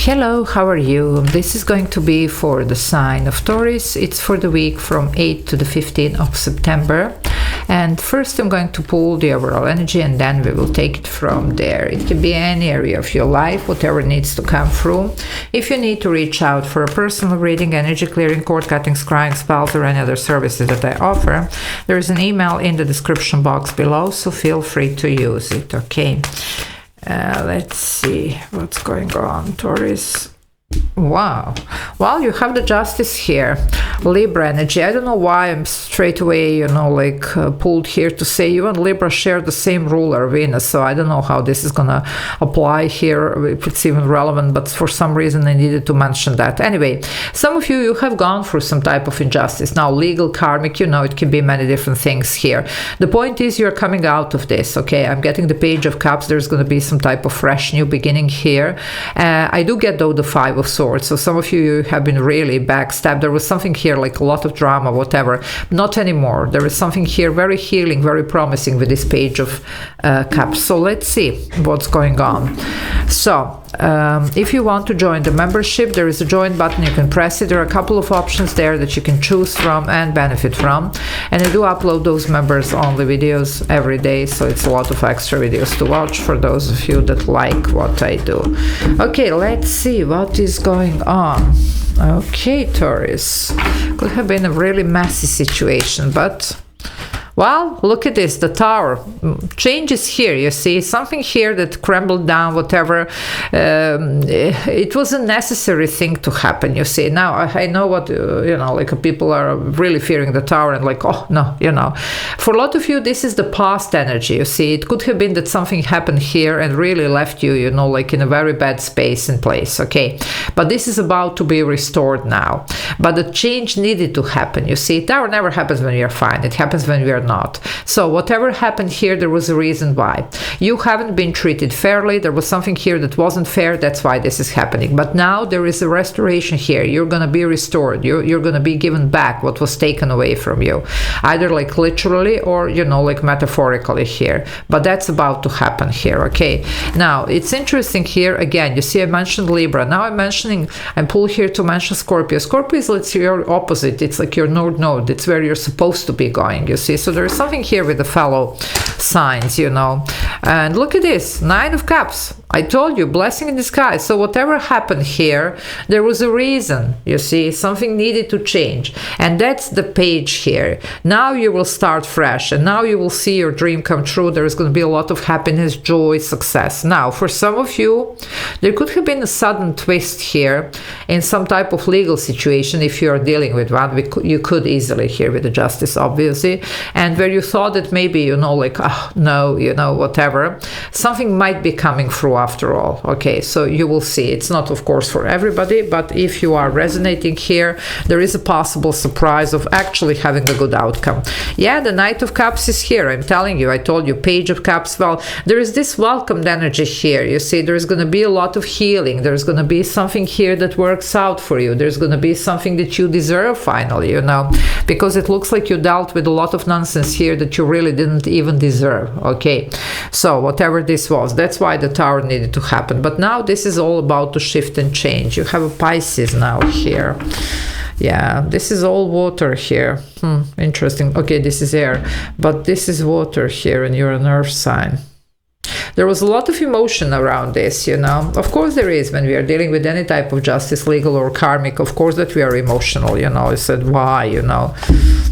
Hello, how are you? This is going to be for the sign of Taurus. It's for the week from 8 to the 15th of September. And first I'm going to pull the overall energy and then we will take it from there. It can be any area of your life, whatever needs to come through. If you need to reach out for a personal reading, energy clearing, cord cutting, scrying, spells, or any other services that I offer, there is an email in the description box below, so feel free to use it, okay? Let's see what's going on, Taurus. Wow. Well, you have the Justice here, Libra energy. I don't know why I'm straight away, pulled here to say you and Libra share the same ruler, Venus. So I don't know how this is going to apply here, if it's even relevant, but for some reason I needed to mention that. Anyway, some of you have gone through some type of injustice. Now, legal, karmic, it can be many different things here. The point is you're coming out of this, okay? I'm getting the Page of Cups. There's going to be some type of fresh new beginning here. I do get, though, the Five of Swords. So some of you have been really backstabbed. There was something here like a lot of drama, whatever. Not anymore. There is something here very healing, very promising with this Page of Cups. So let's see what's going on. So if you want to join the membership, there is a join button. You can press it. There are a couple of options there that you can choose from and benefit from. And I do upload those members only videos every day. So it's a lot of extra videos to watch for those of you that like what I do. Okay, let's see what is going on. Okay, Taurus. Could have been a really messy situation, but well, look at this, the Tower. Change is here, you see. Something here that crumbled down, whatever. It was a necessary thing to happen, you see. Now, I know what, people are really fearing the Tower and like, oh, no, For a lot of you, this is the past energy, you see. It could have been that something happened here and really left you, in a very bad space and place, okay? But this is about to be restored now. But the change needed to happen, you see. Tower never happens when you're fine. It happens when we are not. So whatever happened here, there was a reason why. You haven't been treated fairly. There was something here that wasn't fair. That's why this is happening. But now there is a restoration here. You're going to be restored. You're going to be given back what was taken away from you. Either like literally or, like metaphorically here. But that's about to happen here, okay? Now, it's interesting here. Again, you see I mentioned Libra. Now I'm pulled here to mention Scorpio. Scorpio is like your opposite. It's like your North Node. It's where you're supposed to be going, you see. So there's something here with the fellow signs, And look at this, 9 of Cups. I told you, blessing in disguise. So whatever happened here, there was a reason, you see. Something needed to change. And that's the page here. Now you will start fresh. And now you will see your dream come true. There is going to be a lot of happiness, joy, success. Now, for some of you, there could have been a sudden twist here in some type of legal situation. If you are dealing with one, you could easily here with the Justice, obviously. And where you thought that maybe, whatever, something might be coming through after all. Okay, so you will see. It's not, of course, for everybody, but if you are resonating here, there is a possible surprise of actually having a good outcome. Yeah, the Knight of Cups is here. I'm telling you, I told you, Page of Cups. Well, there is this welcomed energy here. You see, there's going to be a lot of healing. There's going to be something here that works out for you. There's going to be something that you deserve finally, because it looks like you dealt with a lot of nonsense here that you really didn't even deserve. Okay, so whatever this was, that's why the Tower needed to happen. But now this is all about to shift and change. You have a Pisces now here. Yeah, this is all water here. Interesting. Okay, this is air, but this is water here, and you're an earth sign. There was a lot of emotion around this, Of course there is when we are dealing with any type of justice, legal or karmic, of course that we are emotional, I said, why,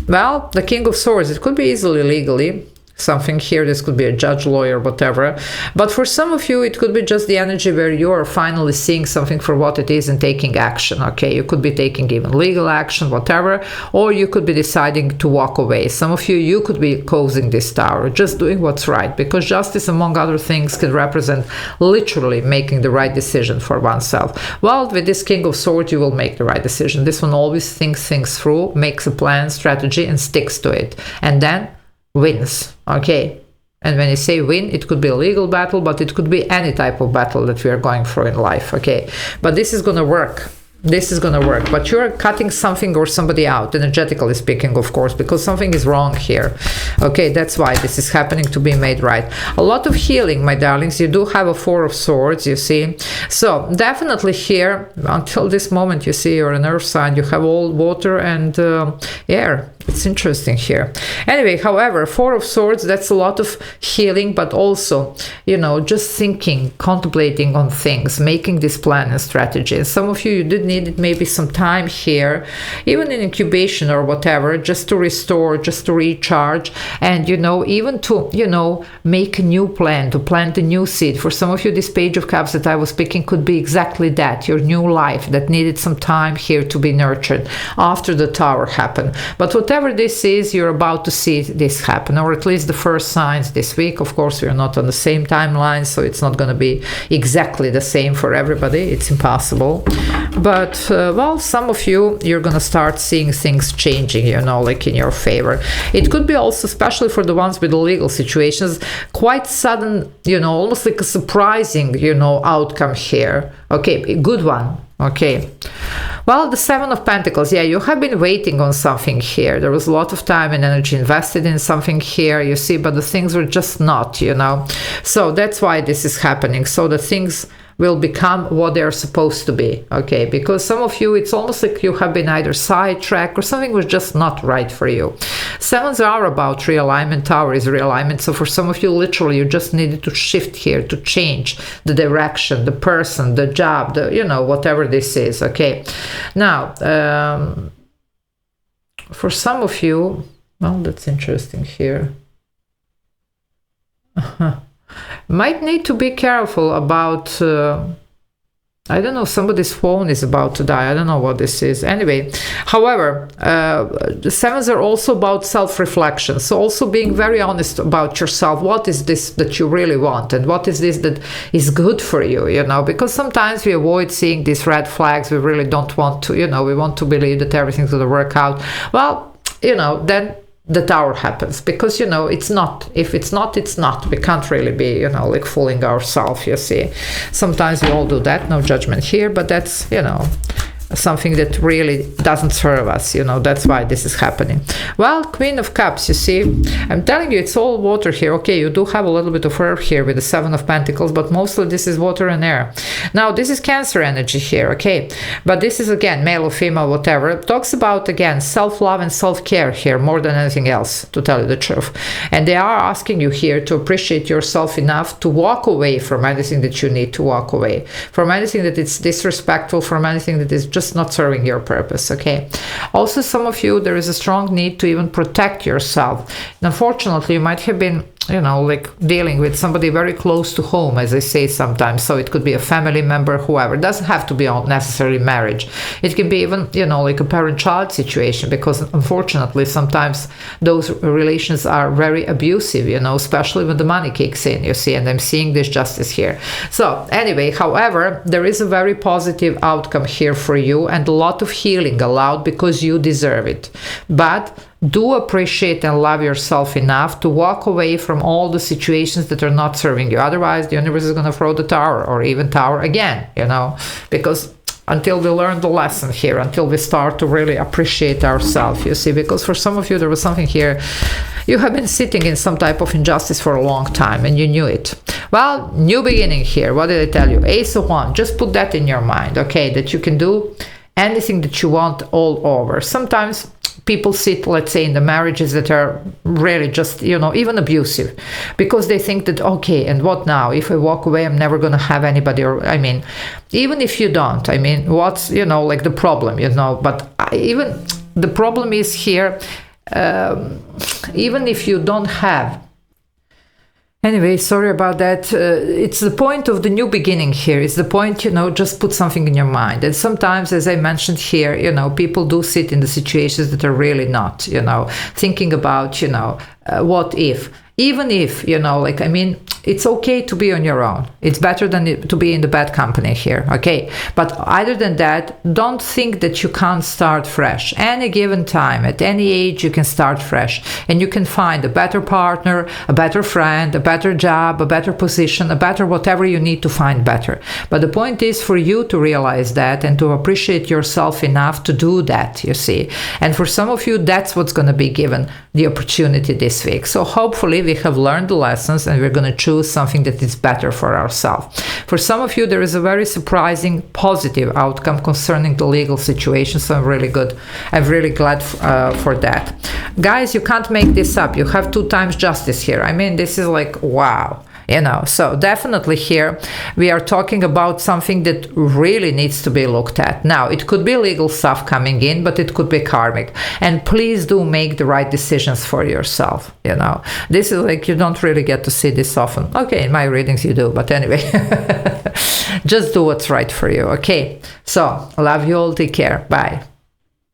Well, the King of Swords, it could be easily legally. Something here, this could be a judge, lawyer, whatever. But for some of you, it could be just the energy where you are finally seeing something for what it is and taking action, okay? You could be taking even legal action, whatever, or you could be deciding to walk away. Some of you could be causing this Tower, just doing what's right, because justice, among other things, can represent literally making the right decision for oneself. Well, with this King of Swords, you will make the right decision. This one always thinks things through, makes a plan, strategy, and sticks to it. And then wins, okay? And when I say win, it could be a legal battle, but it could be any type of battle that we are going through in life, okay? But this is going to work. this is going to work, but you're cutting something or somebody out, energetically speaking, of course, because something is wrong here. Okay, that's why this is happening to be made right. A lot of healing, my darlings. You do have a Four of Swords, you see. So definitely here, until this moment, you see, you're an earth sign, you have all water and air. It's interesting here. Anyway, however, Four of Swords, that's a lot of healing, but also, you know, just thinking, contemplating on things, making this plan and strategy. And some of you, you did need maybe some time here, even in incubation or whatever, just to restore, just to recharge, and, you know, even to, you know, make a new plan, to plant a new seed. For some of you, this Page of Cups that I was speaking could be exactly that, your new life that needed some time here to be nurtured after the Tower happened. But whatever this is, you're about to see this happen, or at least the first signs this week. Of course, we're not on the same timeline, so it's not going to be exactly the same for everybody. It's impossible. But, well, some of you, you're going to start seeing things changing, you know, like in your favor. It could be also, especially for the ones with the legal situations, quite sudden, you know, almost like a surprising, you know, outcome here. Okay, a good one. Okay, well, the Seven of Pentacles, yeah, you have been waiting on something here. There was a lot of time and energy invested in something here, you see, but the things were just not, you know. So that's why this is happening, so the things will become what they're supposed to be, okay? Because some of you, it's almost like you have been either sidetracked or something was just not right for you. Sevens are about realignment. Tower is realignment. So for some of you, literally, you just needed to shift here, to change the direction, the person, the job, the, you know, whatever this is, okay? Now, for some of you, well, that's interesting here. Might need to be careful about, I don't know, somebody's phone is about to die. I don't know what this is. Anyway, however, the sevens are also about self-reflection. So also being very honest about yourself. What is this that you really want? And what is this that is good for you, you know? Because sometimes we avoid seeing these red flags. We really don't want to, you know, we want to believe that everything's going to work out. Well, you know, then the Tower happens, because, you know, it's not, if it's not, it's not. We can't really be, you know, like fooling ourselves, you see. Sometimes we all do that, no judgment here, but that's, you know, something that really doesn't serve us, you know. That's why this is happening. Well, Queen of Cups, you see, I'm telling you, it's all water here. Okay, you do have a little bit of earth here with the Seven of Pentacles, but mostly this is water and air. Now, this is Cancer energy here, okay, but this is, again, male or female, whatever. It talks about, again, self-love and self-care here more than anything else, to tell you the truth. And they are asking you here to appreciate yourself enough to walk away from anything that you need to walk away, from anything that is disrespectful, from anything that is just not serving your purpose, okay? Also, some of you, there is a strong need to even protect yourself. And unfortunately, you might have been, you know, like dealing with somebody very close to home, as I say sometimes. So it could be a family member, whoever. It doesn't have to be necessarily marriage. It can be even, you know, like a parent-child situation, because unfortunately, sometimes those relations are very abusive, you know, especially when the money kicks in, you see, and I'm seeing this justice here. So anyway, however, there is a very positive outcome here for you and a lot of healing allowed, because you deserve it. But do appreciate and love yourself enough to walk away from all the situations that are not serving you. Otherwise, the universe is going to throw the Tower, or even Tower again, you know, because until we learn the lesson here, until we start to really appreciate ourselves, you see, because for some of you, there was something here. You have been sitting in some type of injustice for a long time and you knew it. Well, new beginning here. What did I tell you? Ace of Wands. Just put that in your mind, okay, that you can do anything that you want all over. Sometimes people sit, let's say, in the marriages that are really just, you know, even abusive, because they think that, okay, and what now? If I walk away, I'm never going to have anybody. Or, I mean, even if you don't, I mean, what's, you know, like the problem, you know, but even the problem is here, even if you don't have. Anyway, sorry about that. It's the point of the new beginning here. It's the point, you know, just put something in your mind. And sometimes, as I mentioned here, you know, people do sit in the situations that are really not, you know, thinking about, you know, what if. even if, you know, like, I mean, it's okay to be on your own. It's better than to be in the bad company here, okay? But other than that, don't think that you can't start fresh. Any given time, at any age, you can start fresh. And you can find a better partner, a better friend, a better job, a better position, a better whatever you need to find better. But the point is for you to realize that and to appreciate yourself enough to do that, you see. And for some of you, that's what's going to be given the opportunity this week. So hopefully we have learned the lessons and we're going to choose something that is better for ourselves. For some of you, there is a very surprising positive outcome concerning the legal situation, so I'm really glad for that. Guys, you can't make this up. You have 2 times justice here. I mean, this is like, wow. You know, so definitely here we are talking about something that really needs to be looked at. Now, it could be legal stuff coming in, but it could be karmic. And please do make the right decisions for yourself. You know, this is like, you don't really get to see this often. Okay, in my readings you do, but anyway, just do what's right for you. Okay, so love you all. Take care. Bye.